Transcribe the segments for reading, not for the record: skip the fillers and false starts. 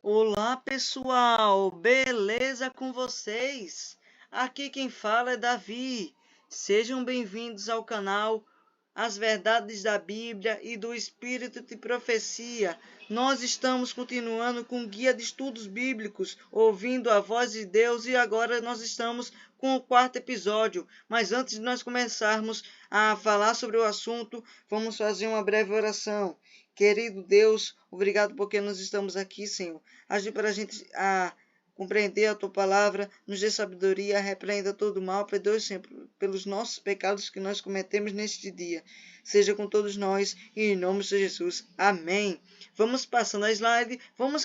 Olá pessoal, beleza com vocês? Aqui quem fala é Davi. Sejam bem-vindos ao canal As Verdades da Bíblia e do Espírito de Profecia. Nós estamos continuando com o guia de estudos bíblicos, ouvindo a voz de Deus, e agora nós estamos com o quarto episódio. Mas antes de nós começarmos a falar sobre o assunto, vamos fazer uma breve oração. Querido Deus, obrigado porque nós estamos aqui, Senhor. Ajude para a gente a compreender a Tua palavra, nos dê sabedoria, repreenda todo o mal, perdoe sempre pelos nossos pecados que nós cometemos neste dia. Seja com todos nós, e em nome de Jesus. Amém. Vamos passando a slide, vamos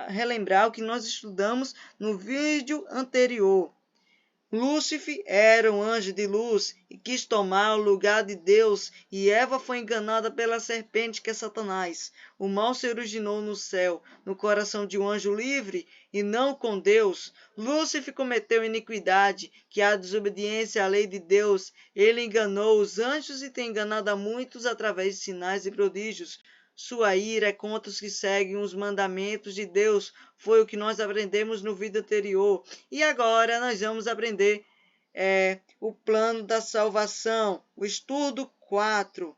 relembrar o que nós estudamos no vídeo anterior. Lúcifer era um anjo de luz e quis tomar o lugar de Deus, e Eva foi enganada pela serpente, que é Satanás. O mal se originou no céu, no coração de um anjo livre, e não com Deus. Lúcifer cometeu iniquidade, que é a desobediência à lei de Deus. Ele enganou os anjos e tem enganado a muitos através de sinais e prodígios. Sua ira é contra os que seguem os mandamentos de Deus. Foi o que nós aprendemos no vídeo anterior. E agora nós vamos aprender o plano da salvação. O estudo 4.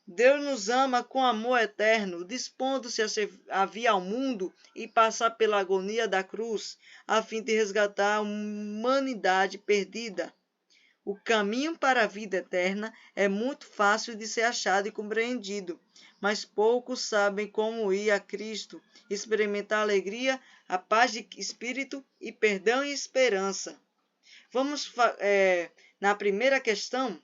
Deus nos ama com amor eterno, dispondo-se a vir ao mundo e passar pela agonia da cruz, a fim de resgatar a humanidade perdida. O caminho para a vida eterna é muito fácil de ser achado e compreendido, mas poucos sabem como ir a Cristo, experimentar a alegria, a paz de espírito e perdão e esperança. Vamos na primeira questão.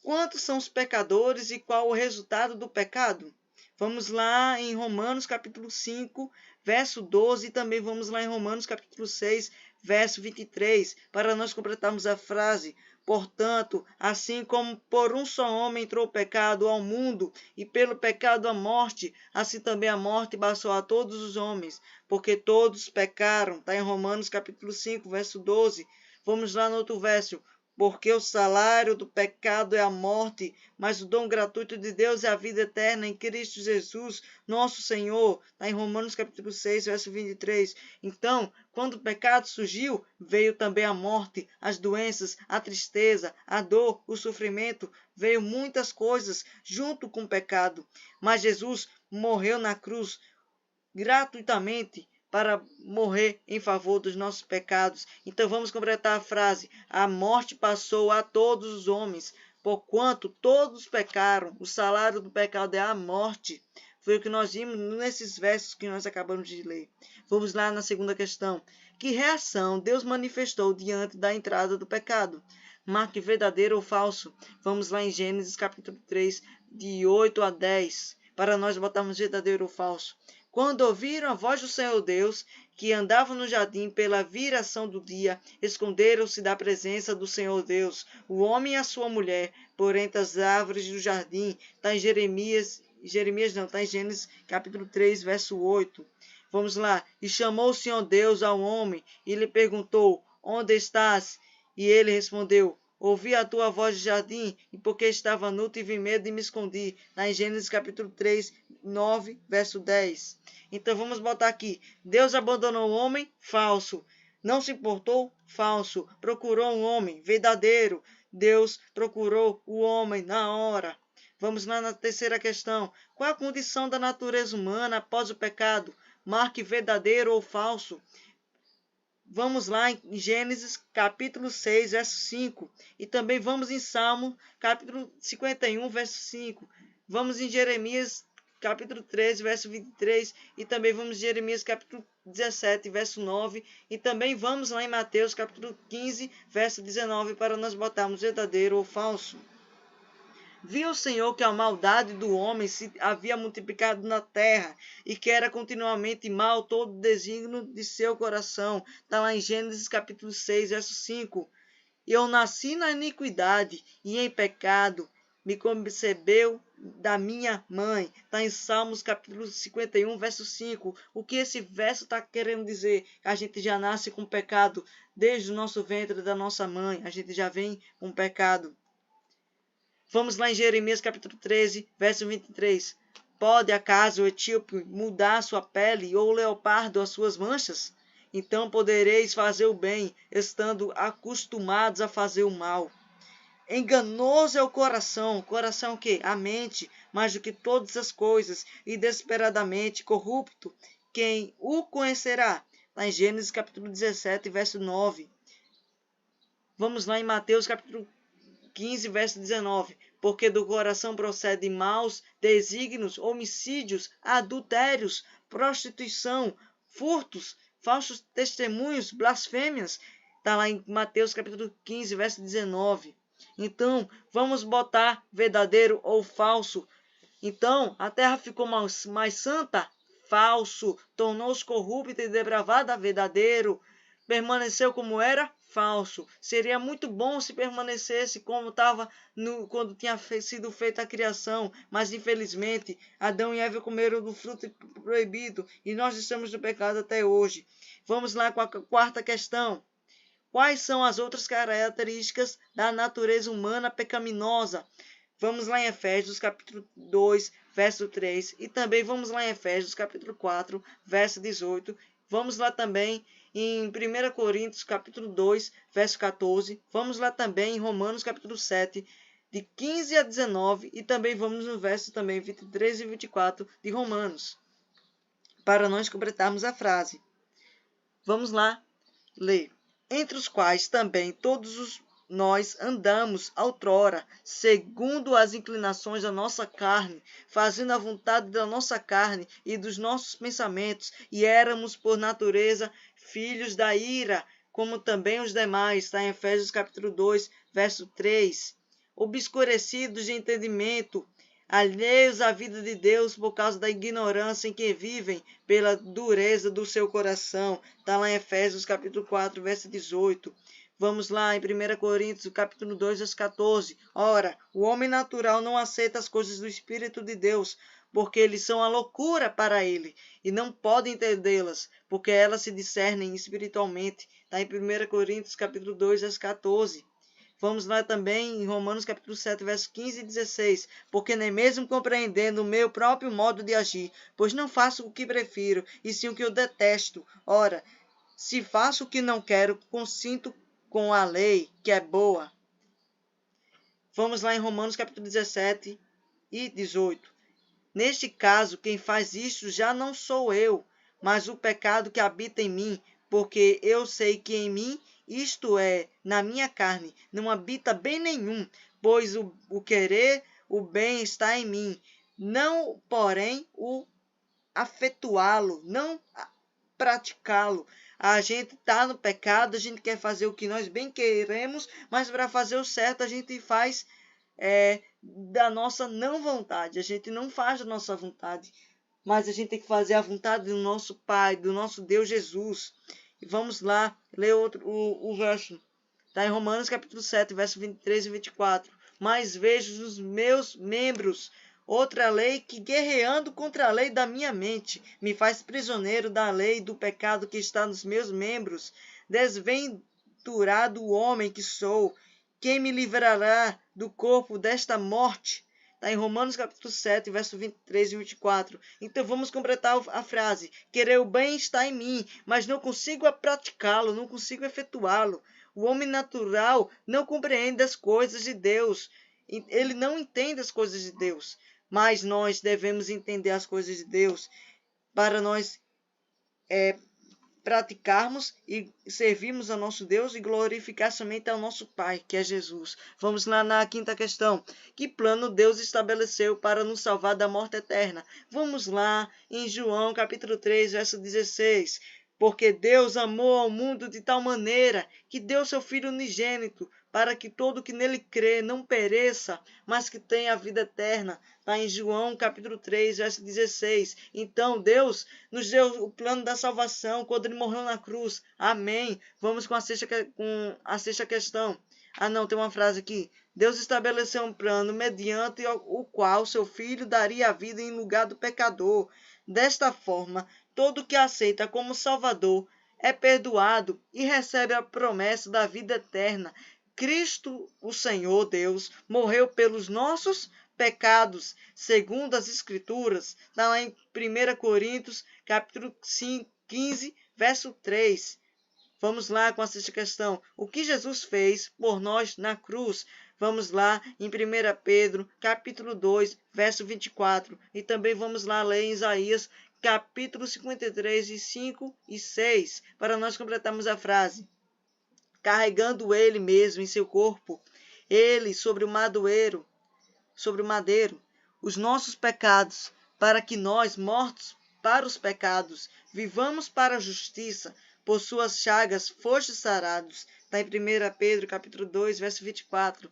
Quantos são os pecadores e qual o resultado do pecado? Vamos lá em Romanos capítulo 5, verso 12, e também vamos lá em Romanos capítulo 6, verso 23, para nós completarmos a frase. Portanto, assim como por um só homem entrou o pecado ao mundo, e pelo pecado a morte, assim também a morte passou a todos os homens, porque todos pecaram. Está em Romanos capítulo 5, verso 12. Vamos lá no outro verso. Porque o salário do pecado é a morte, mas o dom gratuito de Deus é a vida eterna em Cristo Jesus, nosso Senhor. Está em Romanos capítulo 6, verso 23. Então, quando o pecado surgiu, veio também a morte, as doenças, a tristeza, a dor, o sofrimento. Veio muitas coisas junto com o pecado. Mas Jesus morreu na cruz gratuitamente para morrer em favor dos nossos pecados. Então vamos completar a frase. A morte passou a todos os homens, porquanto todos pecaram. O salário do pecado é a morte. Foi o que nós vimos nesses versos que nós acabamos de ler. Vamos lá na segunda questão. Que reação Deus manifestou diante da entrada do pecado? Marque verdadeiro ou falso. Vamos lá em Gênesis capítulo 3, de 8 a 10, para nós botarmos verdadeiro ou falso. Quando ouviram a voz do Senhor Deus, que andava no jardim pela viração do dia, esconderam-se da presença do Senhor Deus, o homem e a sua mulher, por entre as árvores do jardim. Está em está em Gênesis capítulo 3, verso 8. Vamos lá. E chamou o Senhor Deus ao homem e lhe perguntou, onde estás? E ele respondeu, ouvi a tua voz de jardim, e porque estava nu, tive medo e me escondi. Está em Gênesis capítulo 3, 9, verso 10. Então vamos botar aqui. Deus abandonou o homem? Falso. Não se importou? Falso. Procurou um homem? Verdadeiro. Deus procurou o homem na hora. Vamos lá na terceira questão. Qual a condição da natureza humana após o pecado? Marque verdadeiro ou falso. Vamos lá em Gênesis capítulo 6, verso 5. E também vamos em Salmo capítulo 51, verso 5. Vamos em Jeremias capítulo 13, verso 23. E também vamos em Jeremias capítulo 17, verso 9. E também vamos lá em Mateus capítulo 15, verso 19, para nós botarmos verdadeiro ou falso. Viu o Senhor que a maldade do homem se havia multiplicado na terra, e que era continuamente mal todo o desígnio de seu coração. Está lá em Gênesis capítulo 6, verso 5. Eu nasci na iniquidade, e em pecado me concebeu da minha mãe. Está em Salmos capítulo 51, verso 5. O que esse verso está querendo dizer? A gente já nasce com pecado desde o nosso ventre da nossa mãe. A gente já vem com pecado. Vamos lá em Jeremias capítulo 13, verso 23. Pode acaso o etíope mudar sua pele ou o leopardo as suas manchas? Então podereis fazer o bem, estando acostumados a fazer o mal. Enganoso é o coração. Coração o quê? A mente, mais do que todas as coisas, e desesperadamente corrupto. Quem o conhecerá? Lá em Gênesis capítulo 17, verso 9. Vamos lá em Mateus capítulo 15, verso 19. Porque do coração procedem maus desígnios, homicídios, adultérios, prostituição, furtos, falsos testemunhos, blasfêmias. Está lá em Mateus capítulo 15, verso 19. Então, vamos botar verdadeiro ou falso. Então, a terra ficou mais santa? Falso. Tornou-se corrupta e depravada? Verdadeiro. Permaneceu como era? Falso. Seria muito bom se permanecesse como estava quando tinha sido feita a criação, mas infelizmente Adão e Eva comeram do fruto proibido e nós estamos no pecado até hoje. Vamos lá com a quarta questão. Quais são as outras características da natureza humana pecaminosa? Vamos lá em Efésios capítulo 2, verso 3, e também vamos lá em Efésios capítulo 4, verso 18. Vamos lá também em 1 Coríntios capítulo 2, verso 14. Vamos lá também em Romanos capítulo 7, de 15 a 19, e também vamos no verso também 23 e 24 de Romanos, para nós completarmos a frase. Vamos lá ler. Entre os quais também todos nós andamos outrora, segundo as inclinações da nossa carne, fazendo a vontade da nossa carne e dos nossos pensamentos, e éramos por natureza filhos da ira, como também os demais. Está em Efésios capítulo 2, verso 3. Obscurecidos de entendimento, alheios à vida de Deus por causa da ignorância em que vivem, pela dureza do seu coração. Está lá em Efésios capítulo 4, verso 18. Vamos lá em 1 Coríntios capítulo 2, verso 14. Ora, o homem natural não aceita as coisas do Espírito de Deus, porque eles são a loucura para ele, e não pode entendê-las, porque elas se discernem espiritualmente. Está em 1 Coríntios capítulo 2, verso 14. Vamos lá também em Romanos capítulo 7, versos 15 e 16. Porque nem mesmo compreendendo o meu próprio modo de agir, pois não faço o que prefiro, e sim o que eu detesto. Ora, se faço o que não quero, consinto com a lei, que é boa. Vamos lá em Romanos capítulo 17 e 18. Neste caso, quem faz isto já não sou eu, mas o pecado que habita em mim, porque eu sei que em mim, isto é, na minha carne, não habita bem nenhum, pois o querer, o bem está em mim, não, porém, o afetuá-lo, não praticá-lo. A gente está no pecado, a gente quer fazer o que nós bem queremos, mas para fazer o certo a gente faz da nossa não vontade. A gente não faz da nossa vontade, mas a gente tem que fazer a vontade do nosso Pai, do nosso Deus Jesus. E vamos lá ler o verso. Está em Romanos capítulo 7, verso 23 e 24. Mas vejo nos meus membros outra lei que, guerreando contra a lei da minha mente, me faz prisioneiro da lei do pecado que está nos meus membros. Desventurado o homem que sou, quem me livrará do corpo desta morte? Está em Romanos capítulo 7, verso 23 e 24. Então vamos completar a frase. Querer o bem está em mim, mas não consigo praticá-lo, não consigo efetuá-lo. O homem natural não compreende as coisas de Deus. Ele não entende as coisas de Deus. Mas nós devemos entender as coisas de Deus para nós praticarmos e servirmos a nosso Deus e glorificar somente ao nosso Pai, que é Jesus. Vamos lá na quinta questão. Que plano Deus estabeleceu para nos salvar da morte eterna? Vamos lá em João capítulo 3, verso 16. Porque Deus amou ao mundo de tal maneira que deu seu Filho unigênito, para que todo que nele crê não pereça, mas que tenha a vida eterna. Está em João capítulo 3, verso 16. Então Deus nos deu o plano da salvação quando ele morreu na cruz. Amém. Vamos com a sexta questão. Não, tem uma frase aqui. Deus estabeleceu um plano mediante o qual seu Filho daria a vida em lugar do pecador. Desta forma, todo que aceita como Salvador é perdoado e recebe a promessa da vida eterna. Cristo, o Senhor Deus, morreu pelos nossos pecados, segundo as Escrituras. Está lá em 1 Coríntios, capítulo 15, verso 3. Vamos lá com essa questão. O que Jesus fez por nós na cruz? Vamos lá em 1 Pedro, capítulo 2, verso 24. E também vamos lá ler em Isaías, capítulo 53, de 5 e 6, para nós completarmos a frase. Carregando ele mesmo em seu corpo, ele sobre o madeiro, os nossos pecados, para que nós, mortos para os pecados, vivamos para a justiça. Por suas chagas fostes sarados. Está em 1 Pedro, capítulo 2, verso 24.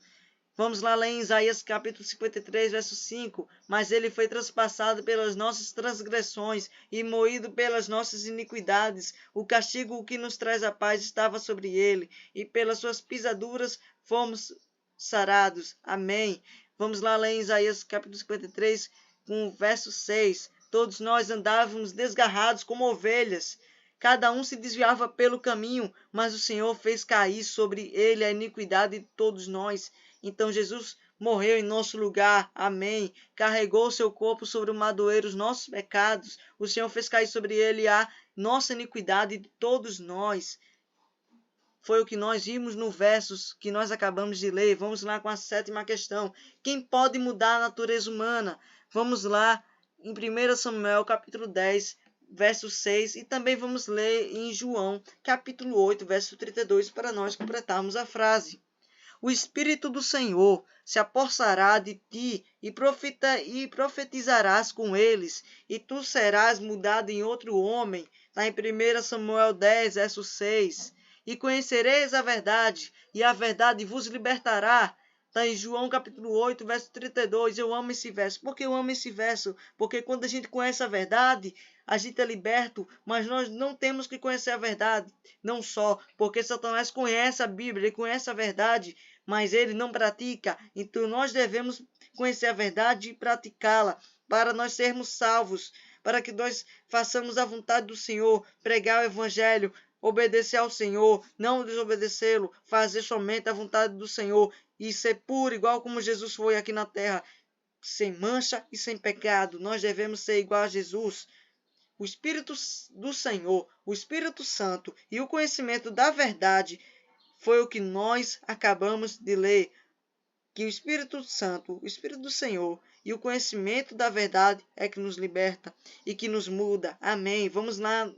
Vamos lá ler em Isaías, capítulo 53, verso 5. Mas ele foi traspassado pelas nossas transgressões e moído pelas nossas iniquidades. O castigo que nos traz a paz estava sobre ele, e pelas suas pisaduras fomos sarados. Amém. Vamos lá ler em Isaías, capítulo 53, com o verso 6. Todos nós andávamos desgarrados como ovelhas. Cada um se desviava pelo caminho, mas o Senhor fez cair sobre ele a iniquidade de todos nós. Então Jesus morreu em nosso lugar. Amém. Carregou seu corpo sobre o madeiro os nossos pecados. O Senhor fez cair sobre ele a nossa iniquidade de todos nós. Foi o que nós vimos no versos que nós acabamos de ler. Vamos lá com a 7ª questão. Quem pode mudar a natureza humana? Vamos lá em 1 Samuel, capítulo 10, verso 6. E também vamos ler em João, capítulo 8, verso 32, para nós completarmos a frase. O Espírito do Senhor se apossará de ti e profetizarás com eles, e tu serás mudado em outro homem. Está em 1 Samuel 10, verso 6. E conhecereis a verdade, e a verdade vos libertará. Está em João capítulo 8, verso 32. Eu amo esse verso. Por que eu amo esse verso? Porque quando a gente conhece a verdade, a gente é liberto, mas nós não temos que conhecer a verdade. Não só porque Satanás conhece a Bíblia, ele conhece a verdade, mas ele não pratica. Então nós devemos conhecer a verdade e praticá-la, para nós sermos salvos, para que nós façamos a vontade do Senhor, pregar o Evangelho, obedecer ao Senhor, não desobedecê-lo, fazer somente a vontade do Senhor e ser puro, igual como Jesus foi aqui na terra, sem mancha e sem pecado. Nós devemos ser igual a Jesus. O Espírito do Senhor, o Espírito Santo e o conhecimento da verdade foi o que nós acabamos de ler. Que o Espírito Santo, o Espírito do Senhor e o conhecimento da verdade é que nos liberta e que nos muda. Amém. Vamos lá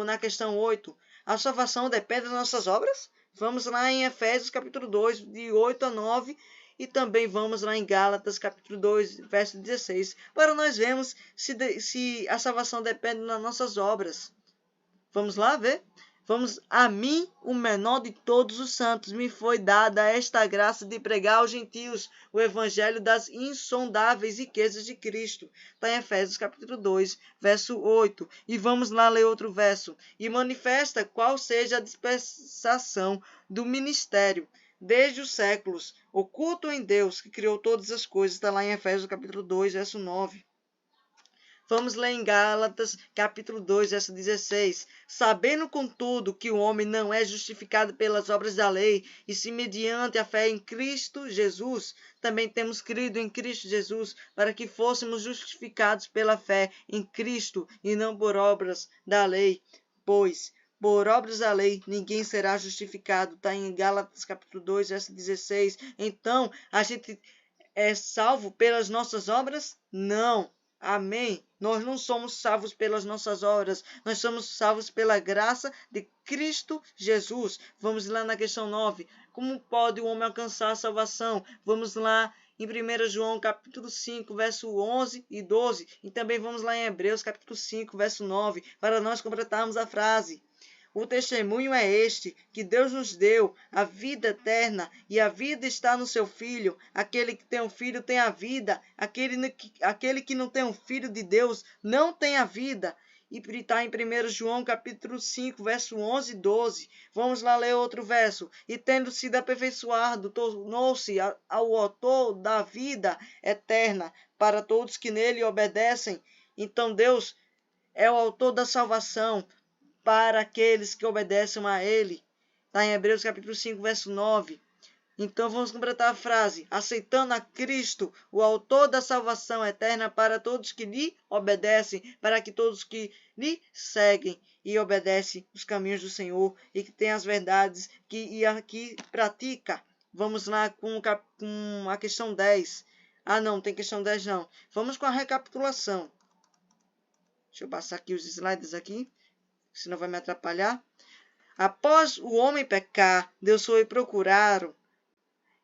na questão 8. A salvação depende das nossas obras? Vamos lá em Efésios capítulo 2, de 8 a 9. E também vamos lá em Gálatas capítulo 2, verso 16. Para nós vermos se a salvação depende das nossas obras. Vamos lá ver? Vamos, a mim, o menor de todos os santos, me foi dada esta graça de pregar aos gentios o evangelho das insondáveis riquezas de Cristo. Está em Efésios capítulo 2, verso 8. E vamos lá ler outro verso. E manifesta qual seja a dispensação do ministério desde os séculos, oculto em Deus, que criou todas as coisas. Está lá em Efésios capítulo 2, verso 9. Vamos ler em Gálatas, capítulo 2, verso 16. Sabendo, contudo, que o homem não é justificado pelas obras da lei, e se mediante a fé em Cristo Jesus, também temos crido em Cristo Jesus, para que fôssemos justificados pela fé em Cristo, e não por obras da lei. Pois, por obras da lei, ninguém será justificado. Está em Gálatas, capítulo 2, verso 16. Então, a gente é salvo pelas nossas obras? Não. Amém. Nós não somos salvos pelas nossas obras, nós somos salvos pela graça de Cristo Jesus. Vamos lá na questão 9. Como pode o homem alcançar a salvação? Vamos lá em 1 João capítulo 5, verso 11 e 12. E também vamos lá em Hebreus capítulo 5, verso 9, para nós completarmos a frase. O testemunho é este, que Deus nos deu a vida eterna, e a vida está no seu Filho. Aquele que tem um filho tem a vida. Aquele que não tem um filho de Deus não tem a vida. E está em 1 João capítulo 5, verso 11 e 12. Vamos lá ler outro verso. E tendo sido aperfeiçoado, tornou-se ao autor da vida eterna para todos que nele obedecem. Então Deus é o autor da salvação para aqueles que obedecem a ele. Está em Hebreus capítulo 5, verso 9. Então vamos completar a frase: aceitando a Cristo, o autor da salvação eterna, para todos que lhe obedecem, para que todos que lhe seguem e obedecem os caminhos do Senhor e que tem as verdades que pratica. Vamos lá com a questão 10. Ah, não, tem questão 10 não. Vamos com a recapitulação. Deixa eu passar aqui os slides aqui, senão vai me atrapalhar. Após o homem pecar, Deus foi procurá-lo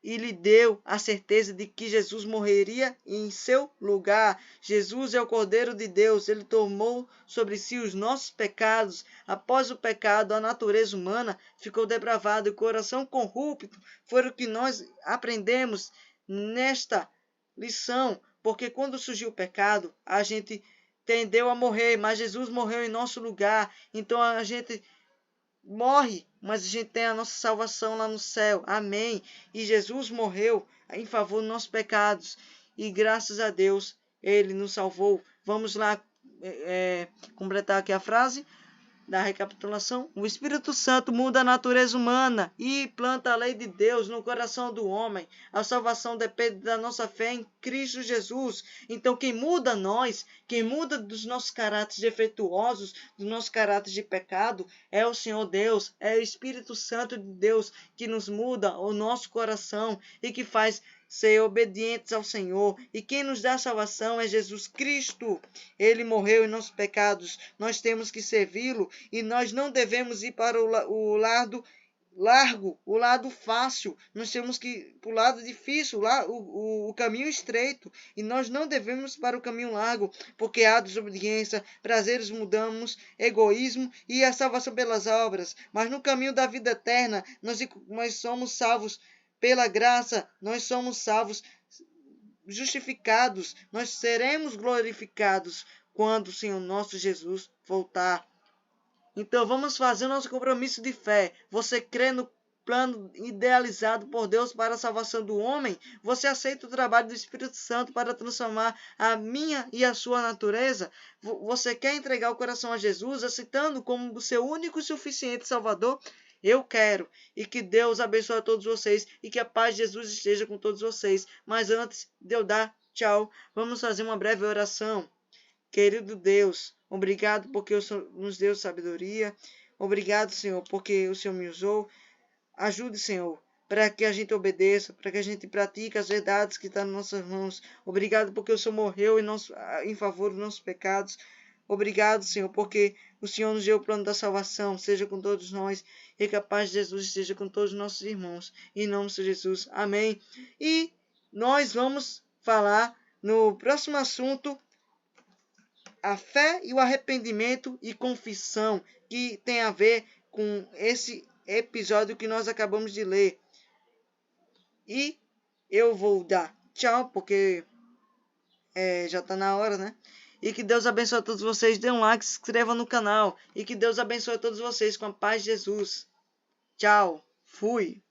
e lhe deu a certeza de que Jesus morreria em seu lugar. Jesus é o Cordeiro de Deus. Ele tomou sobre si os nossos pecados. Após o pecado, a natureza humana ficou depravada e o coração corrupto. Foi o que nós aprendemos nesta lição, porque quando surgiu o pecado, a gente tendeu a morrer, mas Jesus morreu em nosso lugar. Então a gente morre, mas a gente tem a nossa salvação lá no céu. Amém. E Jesus morreu em favor dos nossos pecados. E graças a Deus, Ele nos salvou. Vamos lá completar aqui a frase da recapitulação. O Espírito Santo muda a natureza humana e planta a lei de Deus no coração do homem. A salvação depende da nossa fé em Cristo Jesus. Então quem muda nós, quem muda dos nossos caráteres defeituosos, dos nossos caráteres de pecado, é o Senhor Deus, é o Espírito Santo de Deus que nos muda o nosso coração e que faz ser obedientes ao Senhor. E quem nos dá a salvação é Jesus Cristo. Ele morreu em nossos pecados. Nós temos que servi-lo e nós não devemos ir para o lado largo, o lado fácil. Nós temos que ir para o lado difícil, o caminho estreito. E nós não devemos ir para o caminho largo, porque há desobediência, prazeres mudamos, egoísmo e a salvação pelas obras. Mas no caminho da vida eterna, nós somos salvos pela graça, nós somos salvos, justificados, nós seremos glorificados quando o Senhor nosso Jesus voltar. Então vamos fazer o nosso compromisso de fé. Você crê no plano idealizado por Deus para a salvação do homem? Você aceita o trabalho do Espírito Santo para transformar a minha e a sua natureza? Você quer entregar o coração a Jesus, aceitando como o seu único e suficiente Salvador? Eu quero. E que Deus abençoe a todos vocês e que a paz de Jesus esteja com todos vocês. Mas antes de eu dar tchau, vamos fazer uma breve oração. Querido Deus, obrigado porque o Senhor nos deu sabedoria. Obrigado, Senhor, porque o Senhor me usou. Ajude, Senhor, para que a gente obedeça, para que a gente pratique as verdades que estão nas nossas mãos. Obrigado porque o Senhor morreu em favor dos nossos pecados. Obrigado, Senhor, porque o Senhor nos deu o plano da salvação. Seja com todos nós e que a paz de Jesus esteja com todos os nossos irmãos. Em nome de Jesus. Amém. E nós vamos falar no próximo assunto a fé e o arrependimento e confissão, que tem a ver com esse episódio que nós acabamos de ler. E eu vou dar tchau, porque já está na hora, né? E que Deus abençoe a todos vocês. Dê um like, se inscreva no canal. E que Deus abençoe a todos vocês com a paz de Jesus. Tchau. Fui.